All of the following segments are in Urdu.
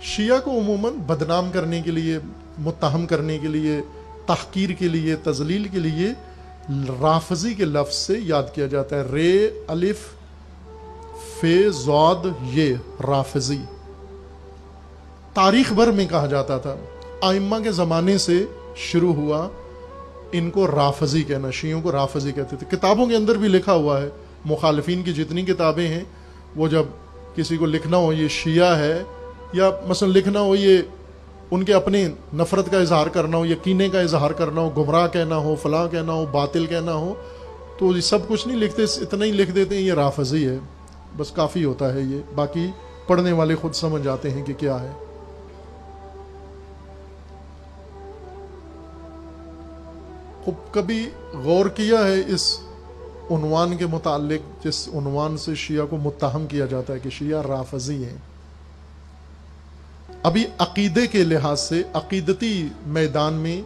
شیعہ کو عموماً بدنام کرنے کے لیے، متہم کرنے کے لیے، تحقیر کے لیے، تذلیل کے لیے رافضی کے لفظ سے یاد کیا جاتا ہے، رے الف فے ضاد یہ رافضی۔ تاریخ بھر میں کہا جاتا تھا، ائمہ کے زمانے سے شروع ہوا ان کو رافضی کہنا، شیعوں کو رافضی کہتے تھے۔ کتابوں کے اندر بھی لکھا ہوا ہے، مخالفین کی جتنی کتابیں ہیں، وہ جب کسی کو لکھنا ہو یہ شیعہ ہے، یا مثلا لکھنا ہو یہ ان کے اپنے نفرت کا اظہار کرنا ہو، یقینے کا اظہار کرنا ہو، گمراہ کہنا ہو، فلاں کہنا ہو، باطل کہنا ہو، تو یہ سب کچھ نہیں لکھتے، اتنا ہی لکھ دیتے ہیں یہ رافضی ہے، بس کافی ہوتا ہے یہ، باقی پڑھنے والے خود سمجھ جاتے ہیں کہ کیا ہے۔ کبھی غور کیا ہے اس عنوان کے متعلق جس عنوان سے شیعہ کو متہم کیا جاتا ہے کہ شیعہ رافضی ہیں؟ ابھی عقیدے کے لحاظ سے عقیدتی میدان میں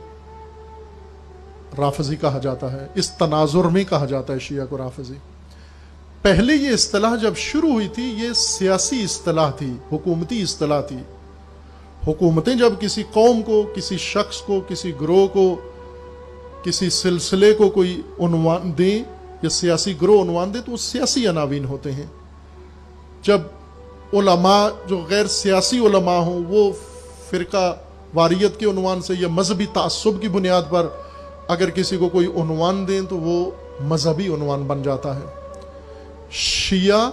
رافضی کہا جاتا ہے، اس تناظر میں کہا جاتا ہے شیعہ کو رافضی۔ پہلے یہ اصطلاح جب شروع ہوئی تھی یہ سیاسی اصطلاح تھی، حکومتی اصطلاح تھی۔ حکومتیں جب کسی قوم کو، کسی شخص کو، کسی گروہ کو، کسی سلسلے کو کوئی عنوان دیں یا سیاسی گروہ عنوان دیں تو وہ سیاسی عناوین ہوتے ہیں۔ جب علماء جو غیر سیاسی علماء ہوں وہ فرقہ واریت کے عنوان سے یا مذہبی تعصب کی بنیاد پر اگر کسی کو کوئی عنوان دیں تو وہ مذہبی عنوان بن جاتا ہے۔ شیعہ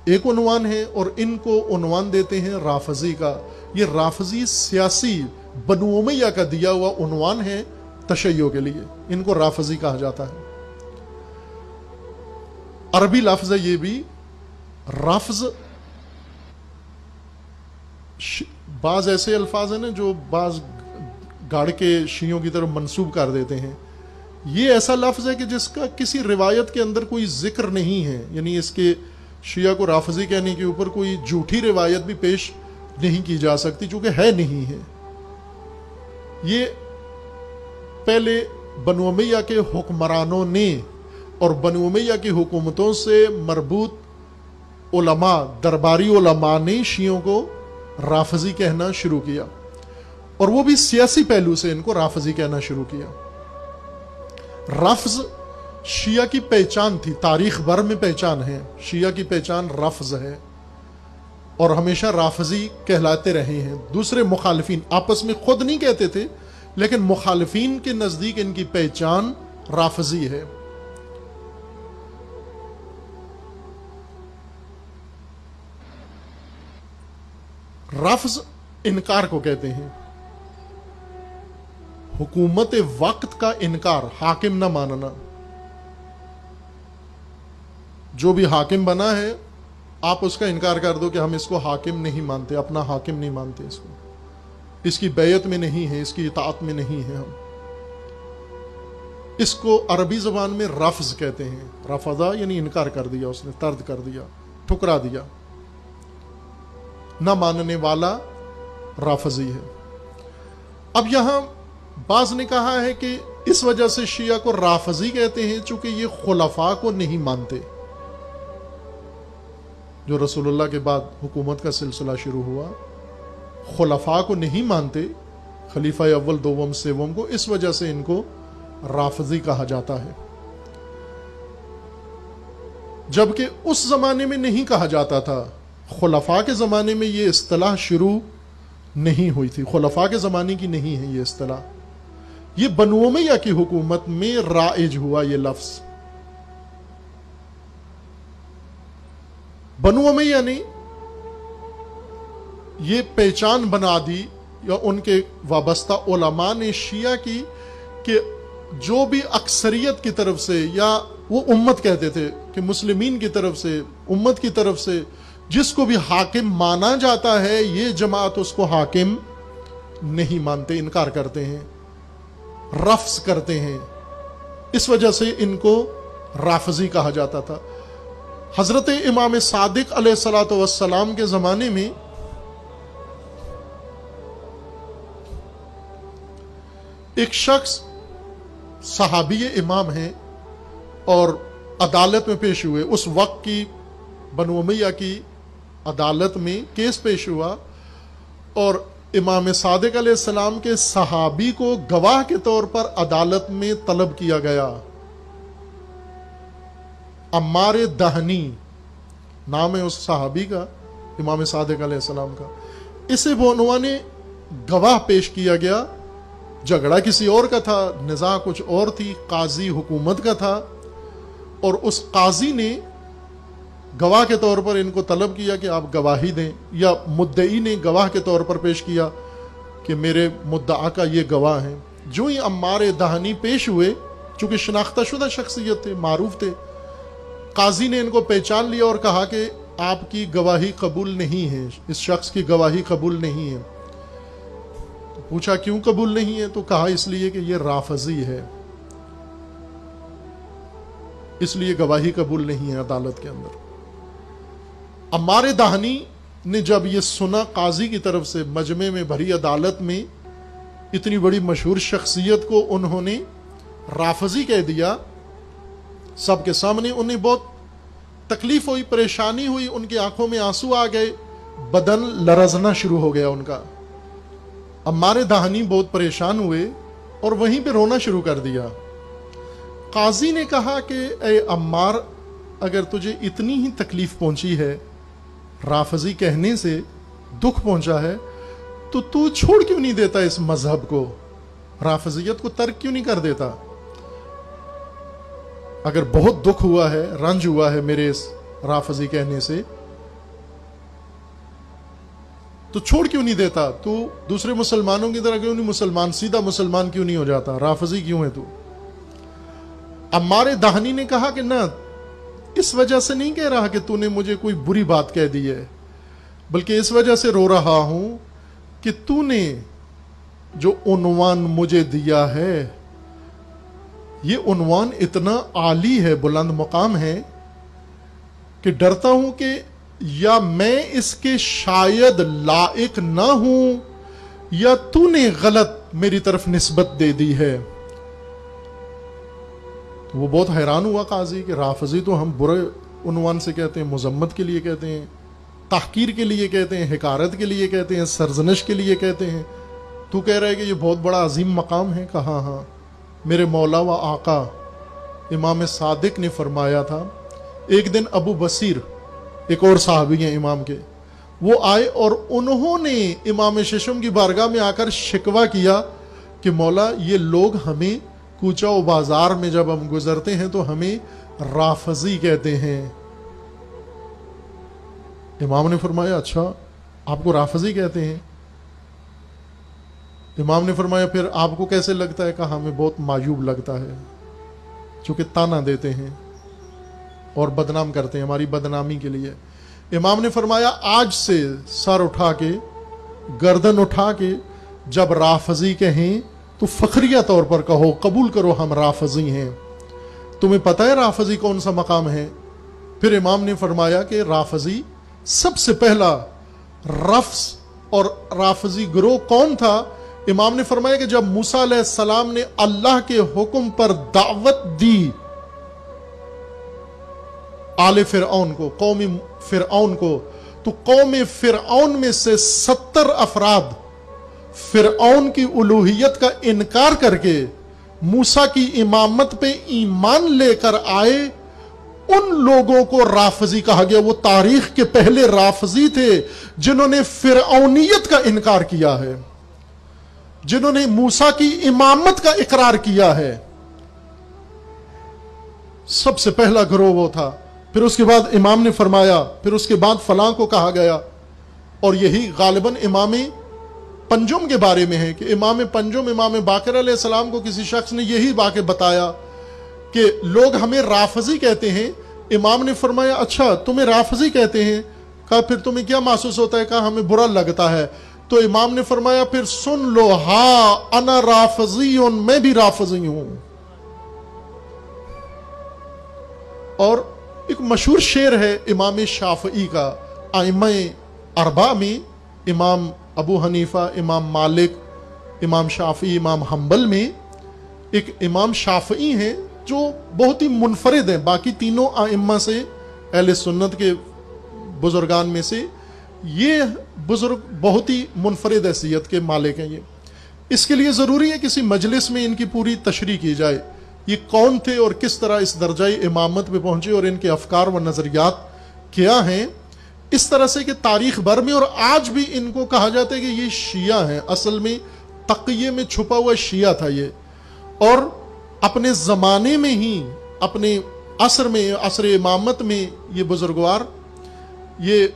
ایک عنوان ہے اور ان کو عنوان دیتے ہیں رافضی کا۔ یہ رافضی سیاسی بنو امیہ کا دیا ہوا عنوان ہے تشیع کے لیے، ان کو رافضی کہا جاتا ہے۔ عربی لفظ ہے یہ بھی رفض۔ بعض ایسے الفاظ ہیں نا جو بعض گاڑ کے شیعوں کی طرف منسوب کر دیتے ہیں، یہ ایسا لفظ ہے کہ جس کا کسی روایت کے اندر کوئی ذکر نہیں ہے، یعنی اس کے شیعہ کو رافضی کہنے کے اوپر کوئی جھوٹی روایت بھی پیش نہیں کی جا سکتی چونکہ ہے نہیں ہے۔ یہ پہلے بنو امیہ کے حکمرانوں نے اور بنو امیہ کی حکومتوں سے مربوط علماء، درباری علماء نے شیعوں کو رافضی کہنا شروع کیا، اور وہ بھی سیاسی پہلو سے ان کو رافضی کہنا شروع کیا۔ رفض شیعہ کی پہچان تھی، تاریخ بھر میں پہچان ہے، شیعہ کی پہچان رفض ہے، اور ہمیشہ رافضی کہلاتے رہے ہیں۔ دوسرے مخالفین آپس میں خود نہیں کہتے تھے، لیکن مخالفین کے نزدیک ان کی پہچان رافضی ہے۔ رفض انکار کو کہتے ہیں، حکومت وقت کا انکار، حاکم نہ ماننا۔ جو بھی حاکم بنا ہے آپ اس کا انکار کر دو کہ ہم اس کو حاکم نہیں مانتے، اپنا حاکم نہیں مانتے، اس کو، اس کی بیعت میں نہیں ہے، اس کی اطاعت میں نہیں ہے ہم۔ اس کو عربی زبان میں رفض کہتے ہیں۔ رفضا یعنی انکار کر دیا، اس نے طرد کر دیا، ٹھکرا دیا، نہ ماننے والا رافضی ہے۔ اب یہاں بعض نے کہا ہے کہ اس وجہ سے شیعہ کو رافضی کہتے ہیں چونکہ یہ خلفاء کو نہیں مانتے۔ جو رسول اللہ کے بعد حکومت کا سلسلہ شروع ہوا، خلفاء کو نہیں مانتے، خلیفہ اول، دوم، سوم کو، اس وجہ سے ان کو رافضی کہا جاتا ہے۔ جبکہ اس زمانے میں نہیں کہا جاتا تھا، خلفاء کے زمانے میں یہ اصطلاح شروع نہیں ہوئی تھی، خلفاء کے زمانے کی نہیں ہے یہ اصطلاح، یہ بنو امیہ کی حکومت میں رائج ہوا یہ لفظ۔ بنو امیہ نے یہ پہچان بنا دی، یا ان کے وابستہ علماء نے شیعہ کی، کہ جو بھی اکثریت کی طرف سے، یا وہ امت کہتے تھے کہ مسلمین کی طرف سے، امت کی طرف سے جس کو بھی حاکم مانا جاتا ہے، یہ جماعت اس کو حاکم نہیں مانتے، انکار کرتے ہیں، رفض کرتے ہیں، اس وجہ سے ان کو رافضی کہا جاتا تھا۔ حضرت امام صادق علیہ الصلوۃ والسلام کے زمانے میں ایک شخص صحابی امام ہیں اور عدالت میں پیش ہوئے، اس وقت کی بنو امیہ کی عدالت میں کیس پیش ہوا، اور امام صادق علیہ السلام کے صحابی کو گواہ کے طور پر عدالت میں طلب کیا گیا. عمار دہنی نام ہے اس صحابی کا، امام صادق علیہ السلام کا. اسے وہ عنوان گواہ پیش کیا گیا. جھگڑا کسی اور کا تھا، نزاع کچھ اور تھی، قاضی حکومت کا تھا، اور اس قاضی نے گواہ کے طور پر ان کو طلب کیا کہ آپ گواہی دیں، یا مدعی نے گواہ کے طور پر پیش کیا کہ میرے مدعا کا یہ گواہ ہیں. جو ہی عمار دہنی پیش ہوئے، چونکہ شناختہ شدہ شخصیت تھے، معروف تھے، قاضی نے ان کو پہچان لیا اور کہا کہ آپ کی گواہی قبول نہیں ہے، اس شخص کی گواہی قبول نہیں ہے. پوچھا کیوں قبول نہیں ہے؟ تو کہا اس لیے کہ یہ رافضی ہے، اس لیے گواہی قبول نہیں ہے عدالت کے اندر. عمار دہنی نے جب یہ سنا قاضی کی طرف سے، مجمع میں بھری عدالت میں اتنی بڑی مشہور شخصیت کو انہوں نے رافضی کہہ دیا سب کے سامنے. انہیں بہت تکلیف ہوئی، پریشانی ہوئی، ان کی آنکھوں میں آنسو آ گئے، بدن لرزنا شروع ہو گیا ان کا. عمار دہنی بہت پریشان ہوئے اور وہیں پہ رونا شروع کر دیا. قاضی نے کہا کہ اے عمار، اگر تجھے اتنی ہی تکلیف پہنچی ہے، رافضی کہنے سے دکھ پہنچا ہے، تو چھوڑ کیوں نہیں دیتا اس مذہب کو، رافضیت کو ترک کیوں نہیں کر دیتا؟ اگر بہت دکھ ہوا ہے، رنج ہوا ہے میرے اس رافضی کہنے سے، تو چھوڑ کیوں نہیں دیتا؟ تو دوسرے مسلمانوں کی طرح کیوں نہیں مسلمان، سیدھا مسلمان کیوں نہیں ہو جاتا؟ رافضی کیوں ہے تو؟ عمار دہنی نے کہا کہ نہ، اس وجہ سے نہیں کہہ رہا کہ تو نے مجھے کوئی بری بات کہہ دی ہے، بلکہ اس وجہ سے رو رہا ہوں کہ تو نے جو عنوان مجھے دیا ہے، یہ عنوان اتنا عالی ہے، بلند مقام ہے، کہ ڈرتا ہوں کہ یا میں اس کے شاید لائق نہ ہوں، یا تو نے غلط میری طرف نسبت دے دی ہے. تو وہ بہت حیران ہوا قاضی کہ رافضی تو ہم برے عنوان سے کہتے ہیں، مذمت کے لیے کہتے ہیں، تحقیر کے لیے کہتے ہیں، حقارت کے لیے کہتے ہیں، سرزنش کے لیے کہتے ہیں، تو کہہ رہا ہے کہ یہ بہت بڑا عظیم مقام ہے. کہا ہاں، میرے مولا و آقا امام صادق نے فرمایا تھا. ایک دن ابو بصیر، ایک اور صحابی ہیں امام کے، وہ آئے اور انہوں نے امام ششم کی بارگاہ میں آ کر شکوہ کیا کہ مولا، یہ لوگ ہمیں کوچہ و بازار میں جب ہم گزرتے ہیں تو ہمیں رافضی کہتے ہیں. امام نے فرمایا اچھا، آپ کو رافضی کہتے ہیں؟ امام نے فرمایا پھر آپ کو کیسے لگتا ہے؟ کہا ہمیں بہت معیوب لگتا ہے، چونکہ تانا دیتے ہیں اور بدنام کرتے ہیں، ہماری بدنامی کے لیے. امام نے فرمایا آج سے سر اٹھا کے، گردن اٹھا کے جب رافضی کہیں تو فخریہ طور پر کہو، قبول کرو ہم رافضی ہیں. تمہیں پتہ ہے رافضی کون سا مقام ہے؟ پھر امام نے فرمایا کہ رافضی سب سے پہلا رفض اور رافضی گروہ کون تھا؟ امام نے فرمایا کہ جب موسیٰ علیہ السلام نے اللہ کے حکم پر دعوت دی آل فرعون کو، قوم فرعون کو، تو قوم فرعون میں سے 70 افراد فرعون کی الوہیت کا انکار کر کے موسیٰ کی امامت پہ ایمان لے کر آئے. ان لوگوں کو رافضی کہا گیا. وہ تاریخ کے پہلے رافضی تھے جنہوں نے فرعونیت کا انکار کیا ہے، جنہوں نے موسیٰ کی امامت کا اقرار کیا ہے. سب سے پہلا گروہ وہ تھا. پھر اس کے بعد امام نے فرمایا، پھر اس کے بعد فلاں کو کہا گیا. اور یہی غالباً امام پنجم کے بارے میں ہے کہ امام پنجم، امام باقر علیہ السلام کو کسی شخص نے یہی واقعہ بتایا کہ لوگ ہمیں رافضی کہتے ہیں. امام نے فرمایا اچھا تمہیں رافضی کہتے ہیں؟ کہا پھر تمہیں کیا محسوس ہوتا ہے؟ کہا ہمیں برا لگتا ہے. تو امام نے فرمایا پھر سن لو، ہاں انا رافضی، میں بھی رافضی ہوں. اور ایک مشہور شعر ہے امام شافعی کا، ائمہ اربعہ میں امام ابو حنیفہ، امام مالک، امام شافعی، امام حنبل میں ایک امام شافعی ہیں جو بہت ہی منفرد ہیں باقی تینوں ائمہ سے، اہل سنت کے بزرگان میں سے. یہ بزرگ بہت ہی منفرد حیثیت کے مالک ہیں. اس کے لیے ضروری ہے کسی مجلس میں ان کی پوری تشریح کی جائے. یہ کون تھے اور کس طرح اس درجۂ امامت پہ پہنچے اور ان کے افکار و نظریات کیا ہیں. اس طرح سے کہ تاریخ بھر میں اور آج بھی ان کو کہا جاتا ہے کہ یہ شیعہ ہیں. اصل میں تقیے میں چھپا ہوا شیعہ تھا یہ. اور اپنے زمانے میں ہی اپنے عصر میں عصر امامت میں یہ بزرگوار یہ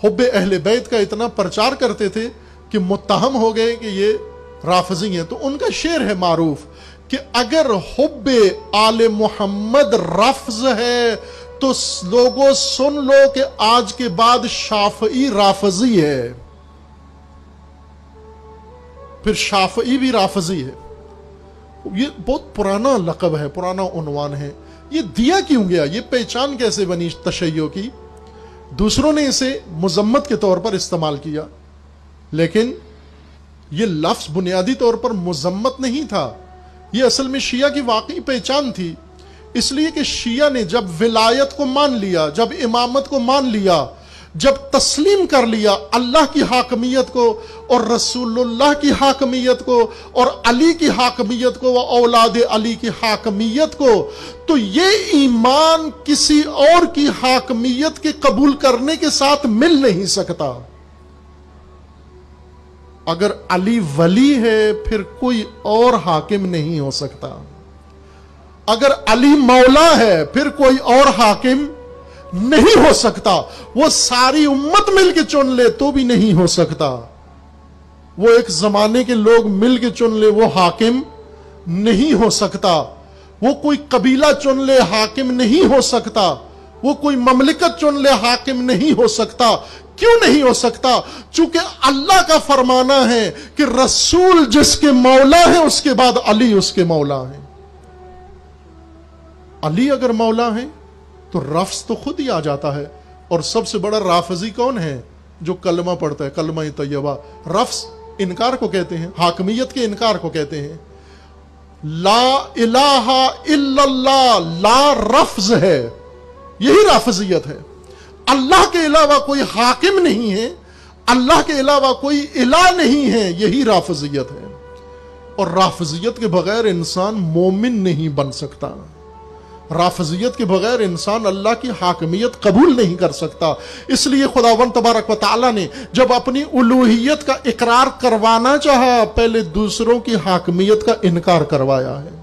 حب اہل بیت کا اتنا پرچار کرتے تھے کہ متہم ہو گئے کہ یہ رافضی ہیں. تو ان کا شعر ہے معروف کہ اگر حب آل محمد رفض ہے تو لوگوں سن لو کہ آج کے بعد شافعی رافضی ہے. پھر شافعی بھی رافضی ہے. یہ بہت پرانا لقب ہے, پرانا عنوان ہے. یہ دیا کیوں گیا؟ یہ پہچان کیسے بنی تشیع کی؟ دوسروں نے اسے مذمت کے طور پر استعمال کیا, لیکن یہ لفظ بنیادی طور پر مذمت نہیں تھا. یہ اصل میں شیعہ کی واقعی پہچان تھی. اس لیے کہ شیعہ نے جب ولایت کو مان لیا, جب امامت کو مان لیا, جب تسلیم کر لیا اللہ کی حاکمیت کو اور رسول اللہ کی حاکمیت کو اور علی کی حاکمیت کو و اولاد علی کی حاکمیت کو, تو یہ ایمان کسی اور کی حاکمیت کے قبول کرنے کے ساتھ مل نہیں سکتا. اگر علی ولی ہے پھر کوئی اور حاکم نہیں ہو سکتا. اگر علی مولا ہے پھر کوئی اور حاکم نہیں ہو سکتا. وہ ساری امت مل کے چن لے تو بھی نہیں ہو سکتا. وہ ایک زمانے کے لوگ مل کے چن لے وہ حاکم نہیں ہو سکتا. وہ کوئی قبیلہ چن لے حاکم نہیں ہو سکتا. وہ کوئی مملکت چن لے حاکم نہیں ہو سکتا. کیوں نہیں ہو سکتا؟ چونکہ اللہ کا فرمانا ہے کہ رسول جس کے مولا ہے اس کے بعد علی اس کے مولا ہیں. علی اگر مولا ہیں تو رفض تو خود ہی آ جاتا ہے. اور سب سے بڑا رافضی کون ہے؟ جو کلمہ پڑھتا ہے, کلمہ طیبہ. رفض انکار کو کہتے ہیں, حاکمیت کے انکار کو کہتے ہیں. لا الہ الا اللہ لا رفض ہے, یہی رافضیت ہے. اللہ کے علاوہ کوئی حاکم نہیں ہے, اللہ کے علاوہ کوئی الہ نہیں ہے, یہی رافضیت ہے. اور رافضیت کے بغیر انسان مومن نہیں بن سکتا. رافضیت کے بغیر انسان اللہ کی حاکمیت قبول نہیں کر سکتا. اس لیے خداوند تبارک و تعالی نے جب اپنی الوہیت کا اقرار کروانا چاہا, پہلے دوسروں کی حاکمیت کا انکار کروایا ہے.